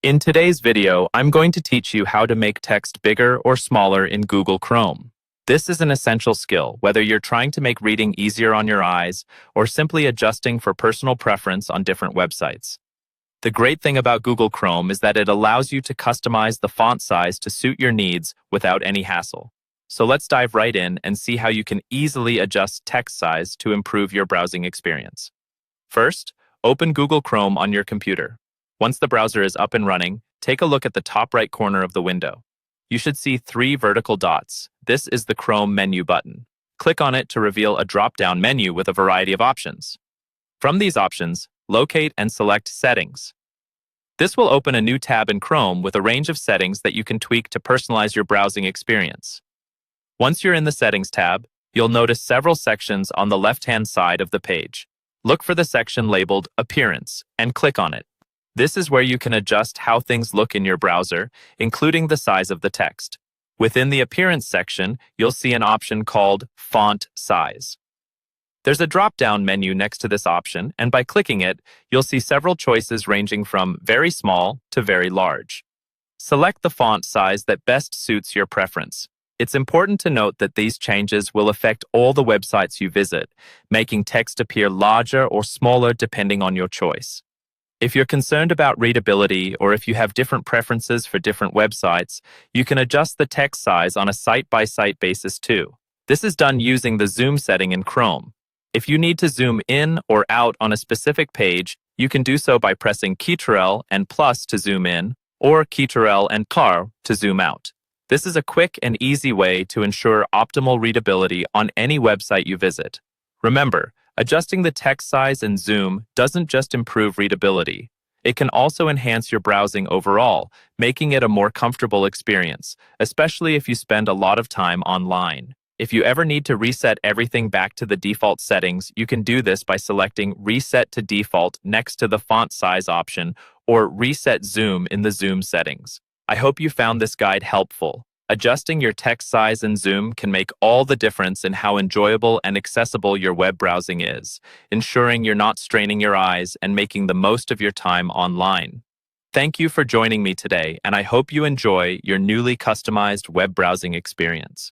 In today's video, I'm going to teach you how to make text bigger or smaller in Google Chrome. This is an essential skill, whether you're trying to make reading easier on your eyes or simply adjusting for personal preference on different websites. The great thing about Google Chrome is that it allows you to customize the font size to suit your needs without any hassle. So let's dive right in and see how you can easily adjust text size to improve your browsing experience. First, open Google Chrome on your computer. Once the browser is up and running, take a look at the top right corner of the window. You should see 3 vertical dots. This is the Chrome menu button. Click on it to reveal a drop-down menu with a variety of options. From these options, locate and select Settings. This will open a new tab in Chrome with a range of settings that you can tweak to personalize your browsing experience. Once you're in the Settings tab, you'll notice several sections on the left-hand side of the page. Look for the section labeled Appearance and click on it. This is where you can adjust how things look in your browser, including the size of the text. Within the Appearance section, you'll see an option called Font Size. There's a drop-down menu next to this option, and by clicking it, you'll see several choices ranging from very small to very large. Select the font size that best suits your preference. It's important to note that these changes will affect all the websites you visit, making text appear larger or smaller depending on your choice. If you're concerned about readability or if you have different preferences for different websites, you can adjust the text size on a site-by-site basis too. This is done using the zoom setting in Chrome. If you need to zoom in or out on a specific page, you can do so by pressing Ctrl and plus to zoom in, or Ctrl and car to zoom out. This is a quick and easy way to ensure optimal readability on any website you visit. Remember, adjusting the text size and zoom doesn't just improve readability. It can also enhance your browsing overall, making it a more comfortable experience, especially if you spend a lot of time online. If you ever need to reset everything back to the default settings, you can do this by selecting Reset to Default next to the font size option or Reset Zoom in the zoom settings. I hope you found this guide helpful. Adjusting your text size and zoom can make all the difference in how enjoyable and accessible your web browsing is, ensuring you're not straining your eyes and making the most of your time online. Thank you for joining me today, and I hope you enjoy your newly customized web browsing experience.